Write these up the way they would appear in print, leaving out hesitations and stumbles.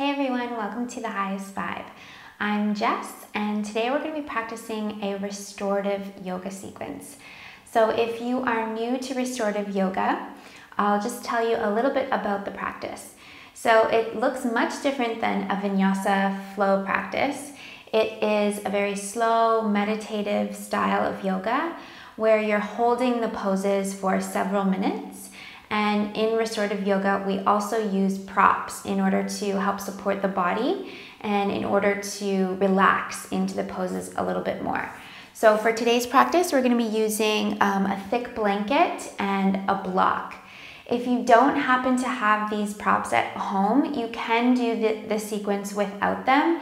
Hey everyone, welcome to The Highest Vibe. I'm Jess, and today we're going to be practicing a restorative yoga sequence. So if you are new to restorative yoga, I'll just tell you a little bit about the practice. So it looks much different than a vinyasa flow practice. It is a very slow, meditative style of yoga where you're holding the poses for several minutes. And in restorative yoga, we also use props in order to help support the body and in order to relax into the poses a little bit more. So for today's practice, we're going to be using a thick blanket and a block. If you don't happen to have these props at home, you can do the sequence without them.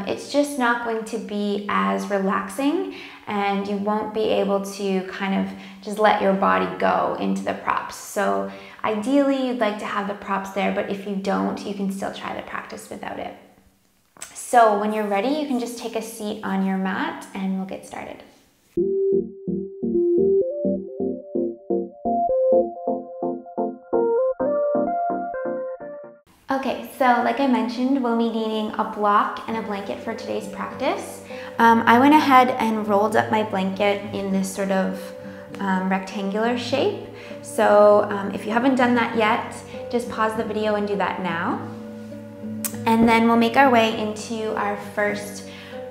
It's just not going to be as relaxing, and you won't be able to kind of just let your body go into the props. So ideally, you'd like to have the props there, but if you don't, you can still try the practice without it. So when you're ready, you can just take a seat on your mat and we'll get started. Okay, so like I mentioned, we'll be needing a block and a blanket for today's practice. I went ahead and rolled up my blanket in this sort of rectangular shape. So if you haven't done that yet, just pause the video and do that now. And then we'll make our way into our first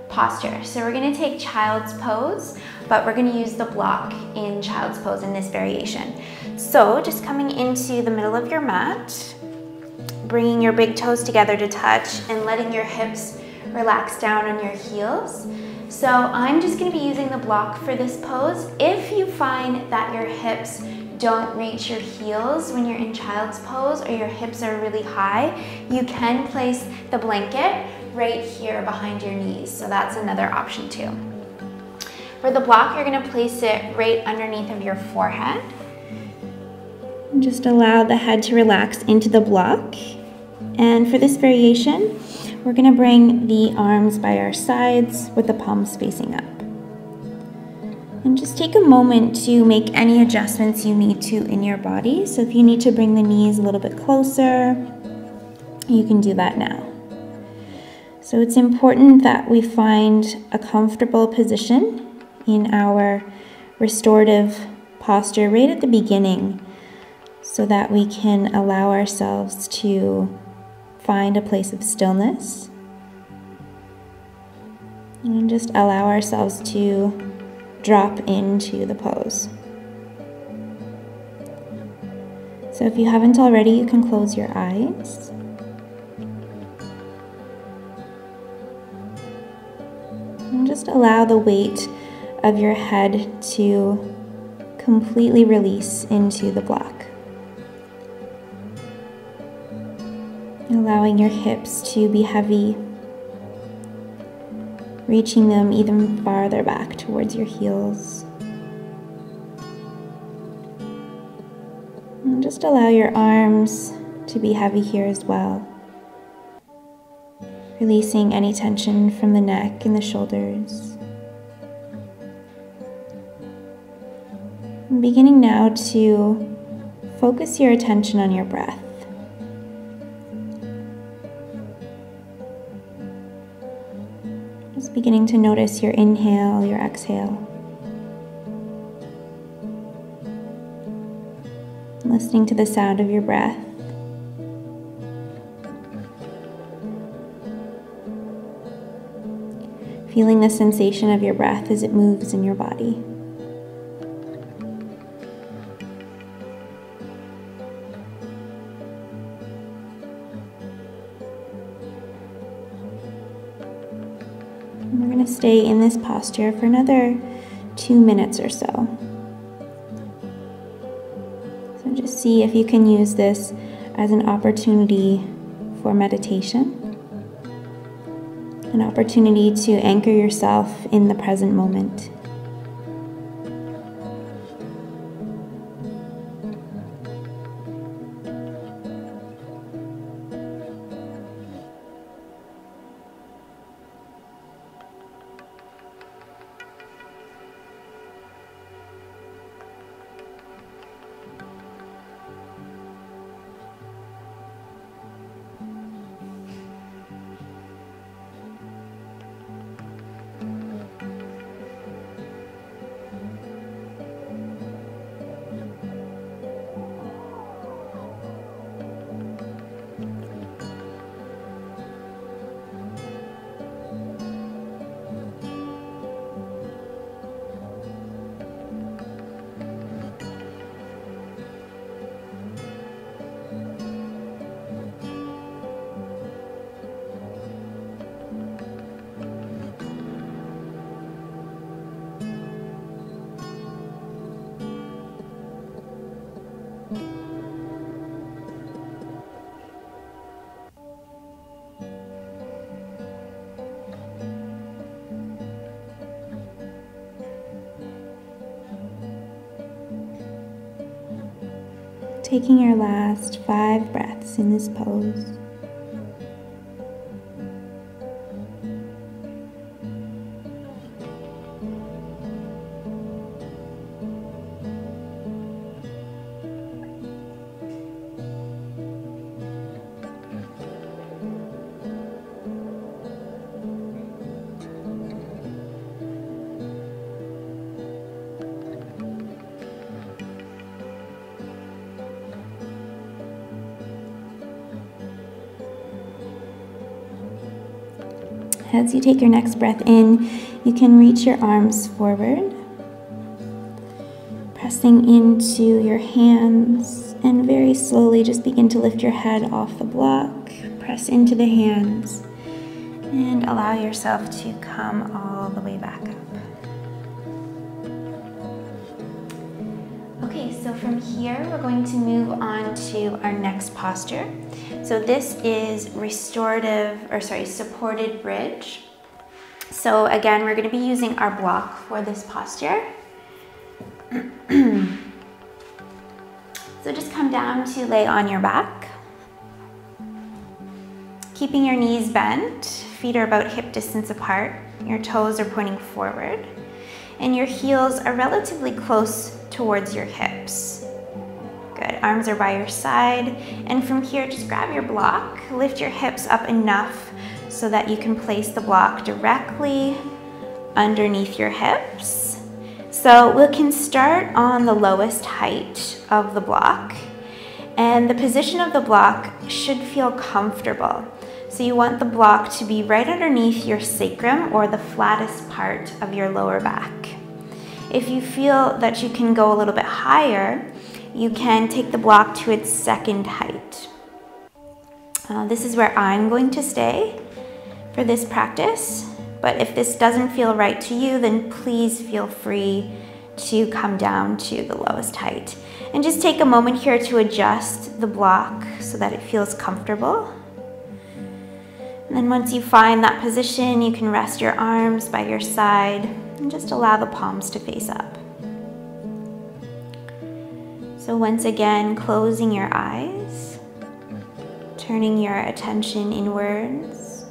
posture. So we're gonna take child's pose, but we're gonna use the block in child's pose in this variation. So just coming into the middle of your mat, bringing your big toes together to touch and letting your hips relax down on your heels. So I'm just going to be using the block for this pose. If you find that your hips don't reach your heels when you're in child's pose or your hips are really high, you can place the blanket right here behind your knees. So that's another option too. For the block, you're going to place it right underneath of your forehead. And just allow the head to relax into the block. And for this variation, we're going to bring the arms by our sides with the palms facing up. And just take a moment to make any adjustments you need to in your body. So if you need to bring the knees a little bit closer, you can do that now. So it's important that we find a comfortable position in our restorative posture right at the beginning so that we can allow ourselves to find a place of stillness and just allow ourselves to drop into the pose. So if you haven't already, you can close your eyes. And just allow the weight of your head to completely release into the block. Allowing your hips to be heavy, reaching them even farther back towards your heels. And just allow your arms to be heavy here as well, releasing any tension from the neck and the shoulders. And beginning now to focus your attention on your breath. Just beginning to notice your inhale, your exhale. Listening to the sound of your breath. Feeling the sensation of your breath as it moves in your body. We're going to stay in this posture for another 2 minutes or so. So just see if you can use this as an opportunity for meditation, an opportunity to anchor yourself in the present moment. Taking your last 5 breaths in this pose. As you take your next breath in, you can reach your arms forward, pressing into your hands, and very slowly just begin to lift your head off the block. Press into the hands and allow yourself to come all the way back up. Okay, so from here we're going to move on to our next posture. So this is supported bridge. So again, we're going to be using our block for this posture. So just come down to lay on your back. Keeping your knees bent, feet are about hip distance apart, your toes are pointing forward, and your heels are relatively close towards your hips. Good, arms are by your side, and from here just grab your block, lift your hips up enough so that you can place the block directly underneath your hips. So we can start on the lowest height of the block, and the position of the block should feel comfortable. So you want the block to be right underneath your sacrum, or the flattest part of your lower back. If you feel that you can go a little bit higher, you can take the block to its second height. This is where I'm going to stay for this practice, but if this doesn't feel right to you, then please feel free to come down to the lowest height. And just take a moment here to adjust the block so that it feels comfortable. And then once you find that position, you can rest your arms by your side and just allow the palms to face up. So once again, closing your eyes, turning your attention inwards.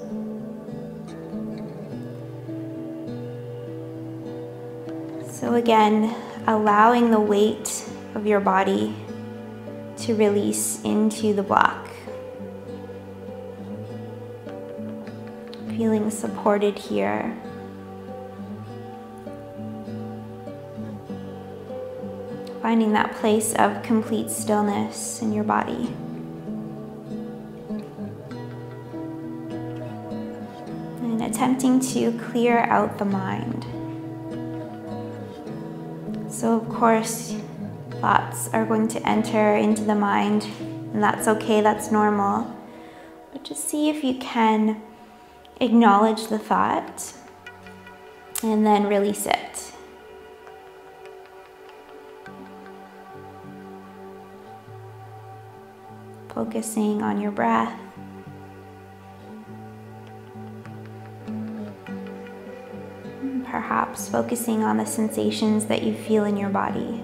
So again, allowing the weight of your body to release into the block. Feeling supported here. Finding that place of complete stillness in your body. And attempting to clear out the mind. So of course, thoughts are going to enter into the mind, and that's okay, that's normal. But just see if you can acknowledge the thought and then release it. Focusing on your breath. And perhaps focusing on the sensations that you feel in your body.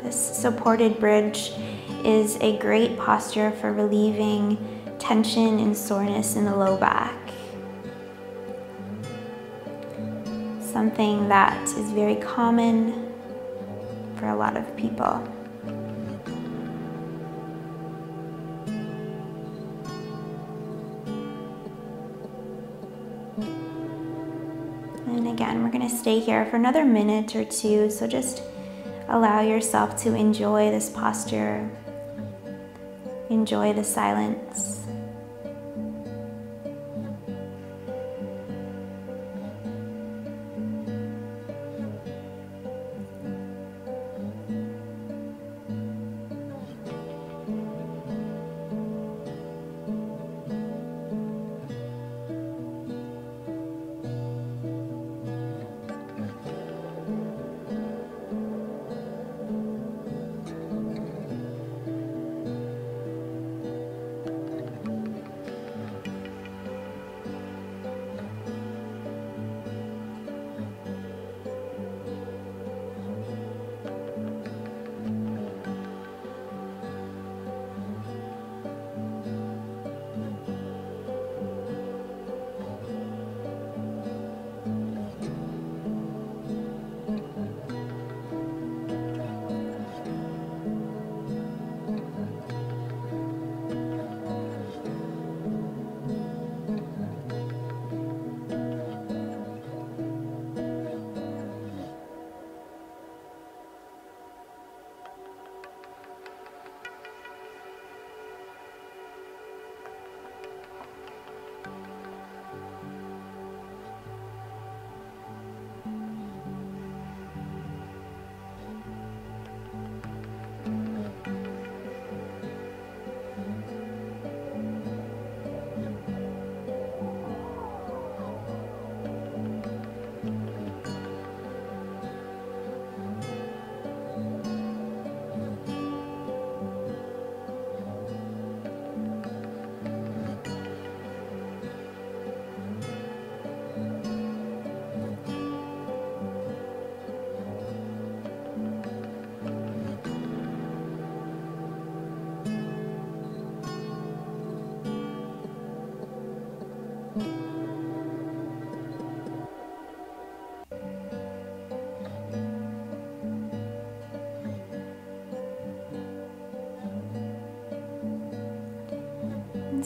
This supported bridge is a great posture for relieving tension and soreness in the low back. Something that is very common for a lot of people. And again, we're going to stay here for another minute or two, so just allow yourself to enjoy this posture, enjoy the silence.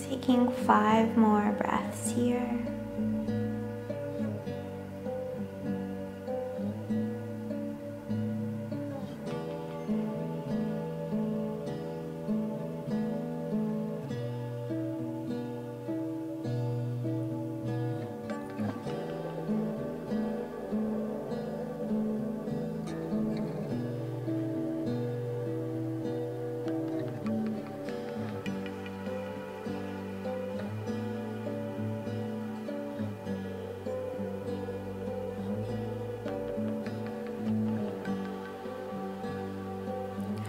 Taking 5 more breaths here.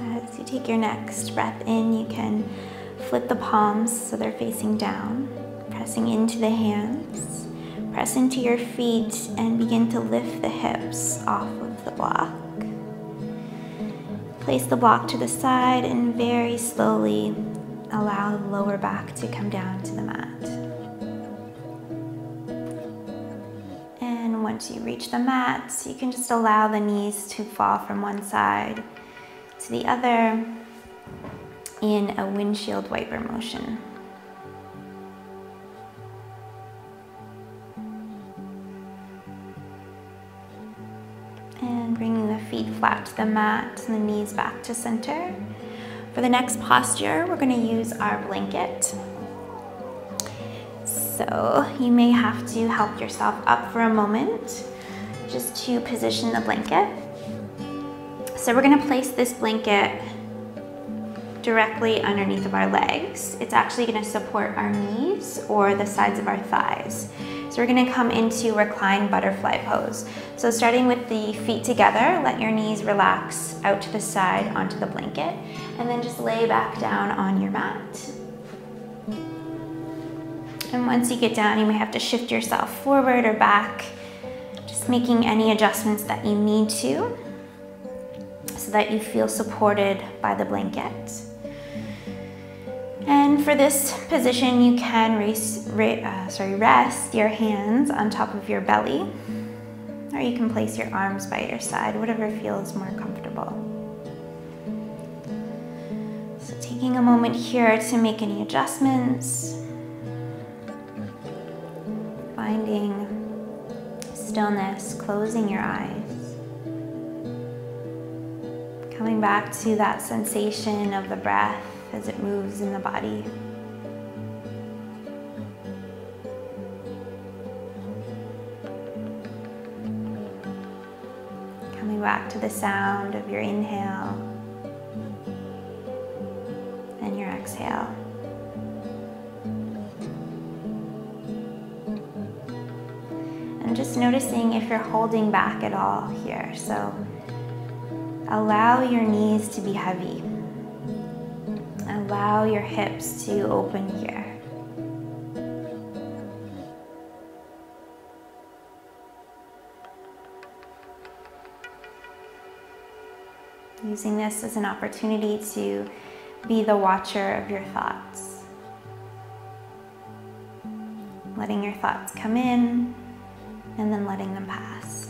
As you take your next breath in, you can flip the palms so they're facing down, pressing into the hands, press into your feet, and begin to lift the hips off of the block. Place the block to the side and very slowly allow the lower back to come down to the mat. And once you reach the mat, you can just allow the knees to fall from one side to the other in a windshield wiper motion. And bringing the feet flat to the mat and the knees back to center. For the next posture, we're going to use our blanket. So you may have to help yourself up for a moment just to position the blanket. So we're going to place this blanket directly underneath of our legs. It's actually going to support our knees or the sides of our thighs. So we're going to come into reclined butterfly pose. So starting with the feet together, let your knees relax out to the side onto the blanket, and then just lay back down on your mat. And once you get down, you may have to shift yourself forward or back, just making any adjustments that you need to, so that you feel supported by the blanket. And for this position, you can rest your hands on top of your belly, or you can place your arms by your side, whatever feels more comfortable. So taking a moment here to make any adjustments, finding stillness, closing your eyes. Coming back to that sensation of the breath as it moves in the body. Coming back to the sound of your inhale and your exhale. And just noticing if you're holding back at all here. So allow your knees to be heavy. Allow your hips to open here. Using this as an opportunity to be the watcher of your thoughts. Letting your thoughts come in and then letting them pass.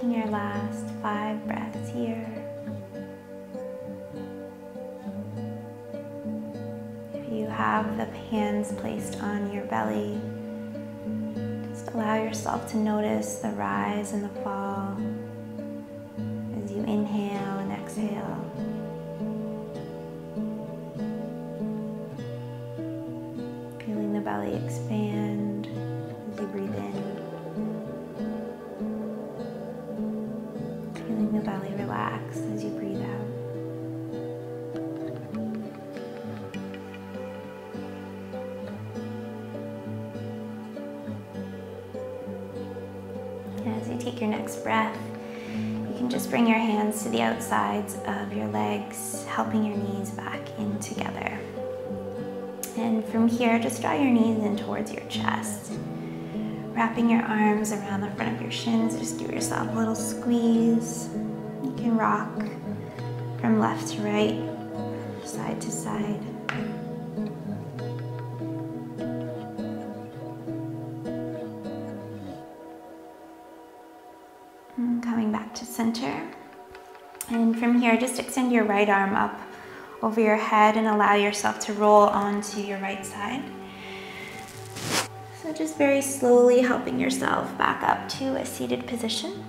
taking your last 5 breaths here. If you have the hands placed on your belly, just allow yourself to notice the rise and the fall as you inhale and exhale. Feeling the belly expand as you breathe in. Feeling the belly relax as you breathe out. And as you take your next breath, you can just bring your hands to the outsides of your legs, helping your knees back in together. And from here, just draw your knees in towards your chest. Wrapping your arms around the front of your shins, just give yourself a little squeeze. You can rock from left to right, side to side. And coming back to center. And from here, just extend your right arm up over your head and allow yourself to roll onto your right side. So just very slowly helping yourself back up to a seated position.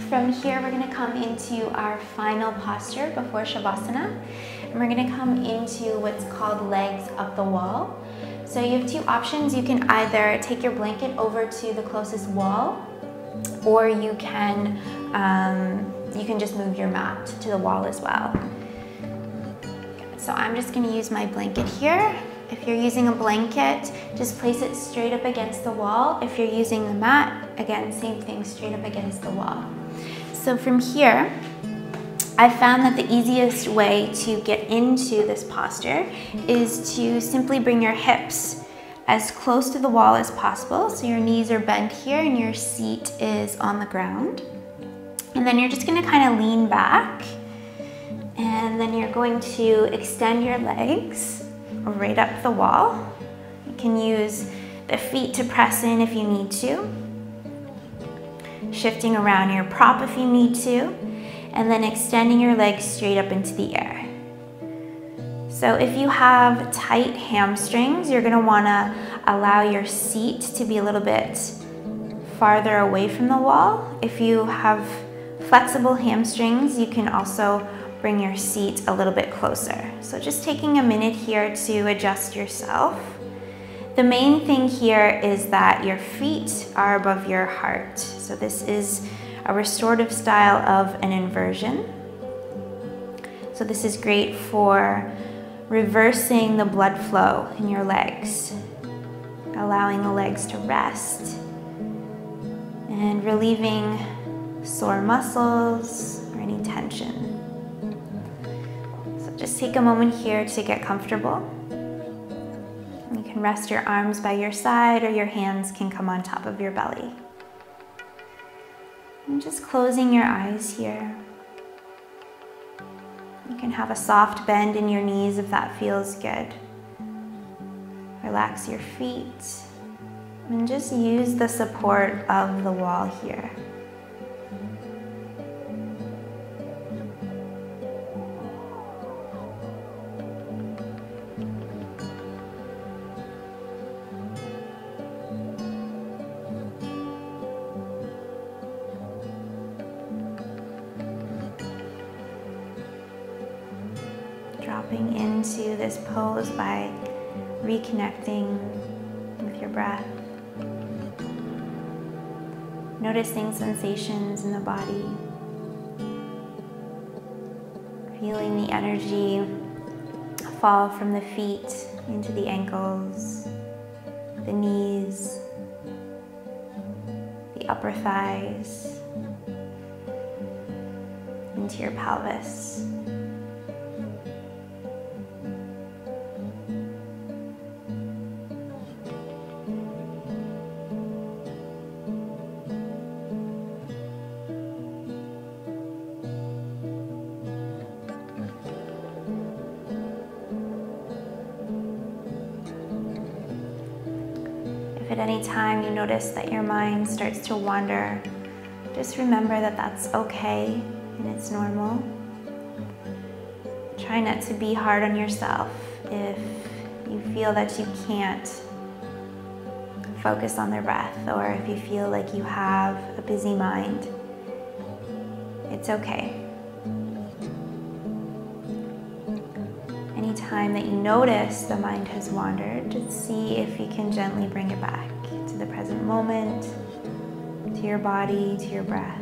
From here, we're gonna come into our final posture before Shavasana. And we're gonna come into what's called legs up the wall. So you have 2 options. You can either take your blanket over to the closest wall, or you can just move your mat to the wall as well. So I'm just gonna use my blanket here. If you're using a blanket, just place it straight up against the wall. If you're using the mat, again, same thing, straight up against the wall. So from here, I found that the easiest way to get into this posture is to simply bring your hips as close to the wall as possible. So your knees are bent here and your seat is on the ground. And then you're just gonna kind of lean back. And then you're going to extend your legs right up the wall. You can use the feet to press in if you need to. Shifting around your prop if you need to. And then extending your legs straight up into the air. So if you have tight hamstrings, you're gonna wanna allow your seat to be a little bit farther away from the wall. If you have flexible hamstrings, you can also bring your seat a little bit closer. So just taking a minute here to adjust yourself. The main thing here is that your feet are above your heart. So this is a restorative style of an inversion. So this is great for reversing the blood flow in your legs, allowing the legs to rest and relieving sore muscles or any tension. Just take a moment here to get comfortable. You can rest your arms by your side or your hands can come on top of your belly. And just closing your eyes here. You can have a soft bend in your knees if that feels good. Relax your feet and just use the support of the wall here. Dropping into this pose by reconnecting with your breath. Noticing sensations in the body. Feeling the energy fall from the feet into the ankles, the knees, the upper thighs, into your pelvis. If at any time you notice that your mind starts to wander Just remember that that's okay and it's normal. Try not to be hard on yourself if you feel that you can't focus on the breath, or if you feel like you have a busy mind. It's okay. Anytime that you notice the mind has wandered, just see if you can gently bring it back to the present moment, to your body, to your breath.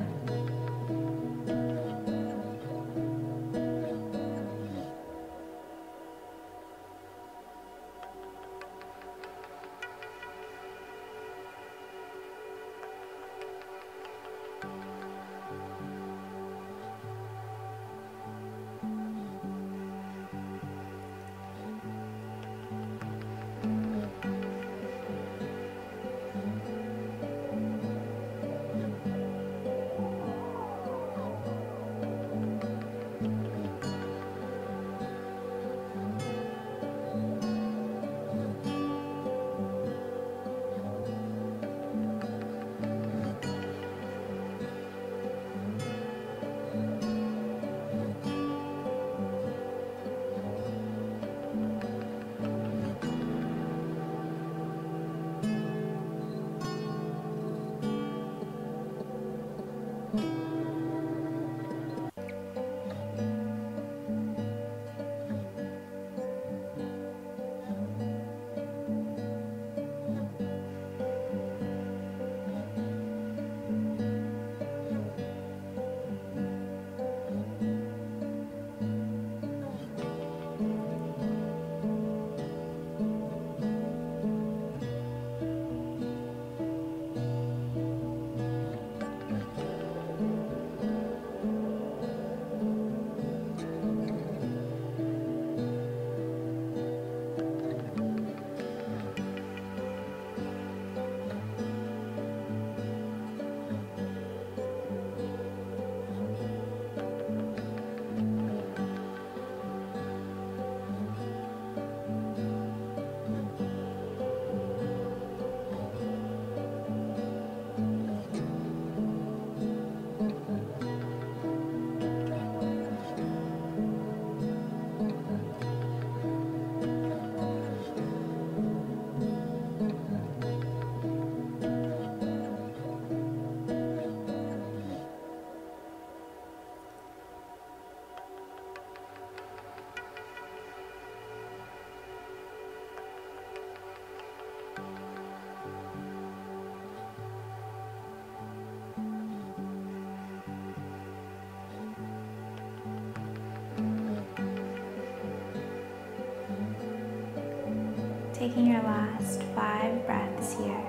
Taking your last 5 breaths here.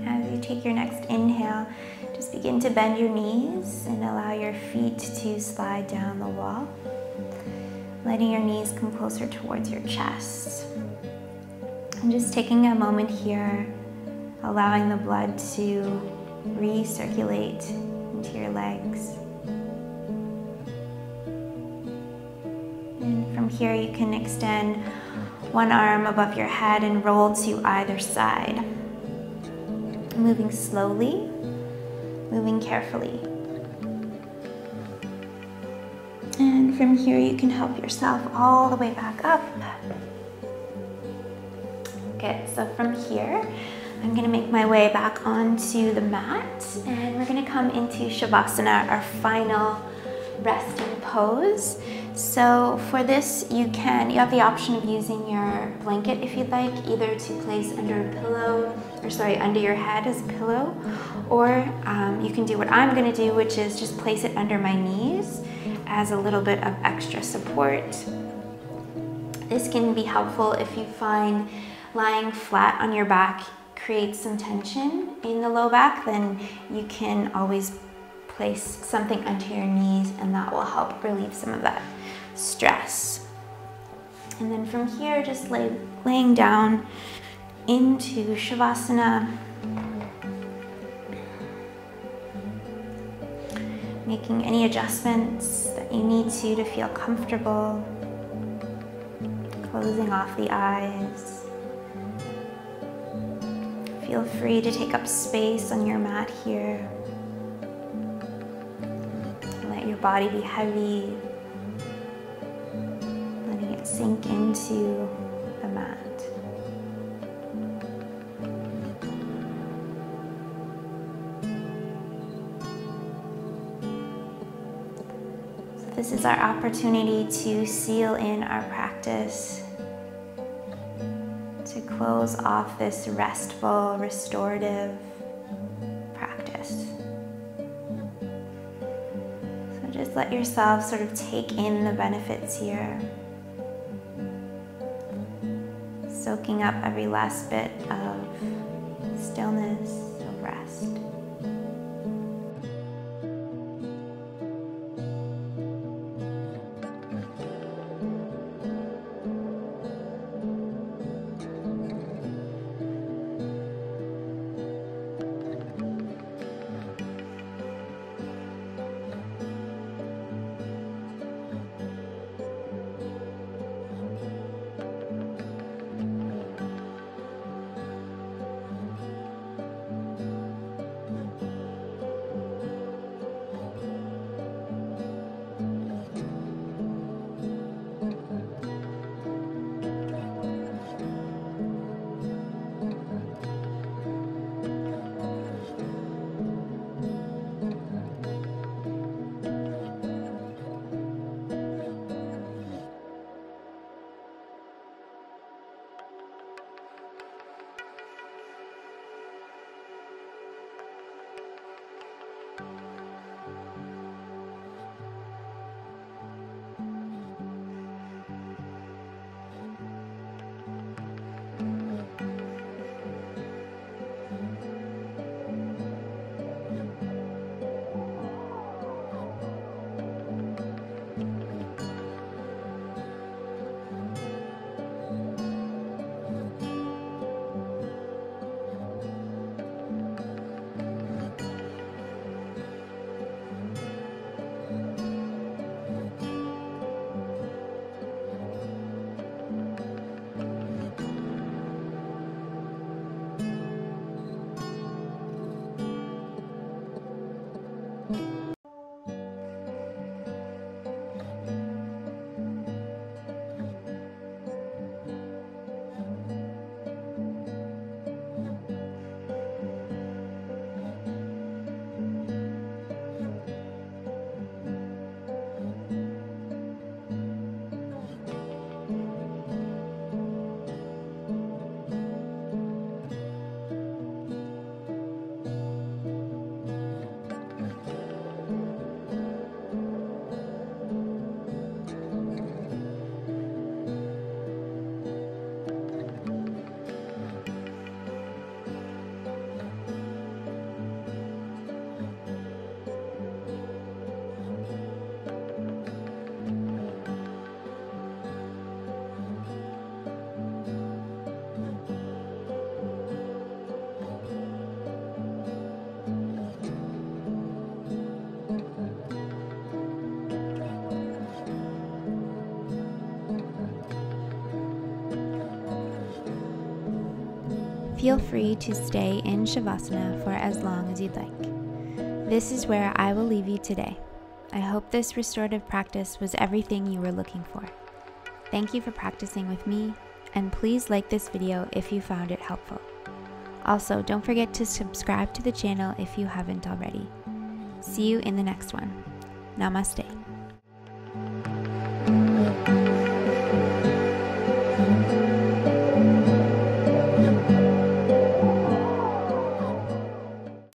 As you take your next inhale, just begin to bend your knees and allow your feet to slide down the wall, letting your knees come closer towards your chest. And just taking a moment here, allowing the blood to recirculate into your legs. And from here you can extend one arm above your head and roll to either side. Moving slowly, moving carefully. And from here you can help yourself all the way back up. Good, so from here, I'm gonna make my way back onto the mat and we're gonna come into Shavasana, our final resting pose. So for this, you have the option of using your blanket if you'd like, either to place under a pillow, under your head as a pillow, or you can do what I'm gonna do, which is just place it under my knees as a little bit of extra support. This can be helpful if you find lying flat on your back creates some tension in the low back, then you can always place something under your knees and that will help relieve some of that stress. And then from here, just laying down into Shavasana, making any adjustments that you need to feel comfortable, closing off the eyes. Feel free to take up space on your mat here. Let your body be heavy, letting it sink into the mat. So this is our opportunity to seal in our practice, to close off this restful, restorative practice. So just let yourself sort of take in the benefits here, soaking up every last bit of stillness, of rest. Feel free to stay in Shavasana for as long as you'd like. This is where I will leave you today. I hope this restorative practice was everything you were looking for. Thank you for practicing with me, and please like this video if you found it helpful. Also, don't forget to subscribe to the channel if you haven't already. See you in the next one. Namaste.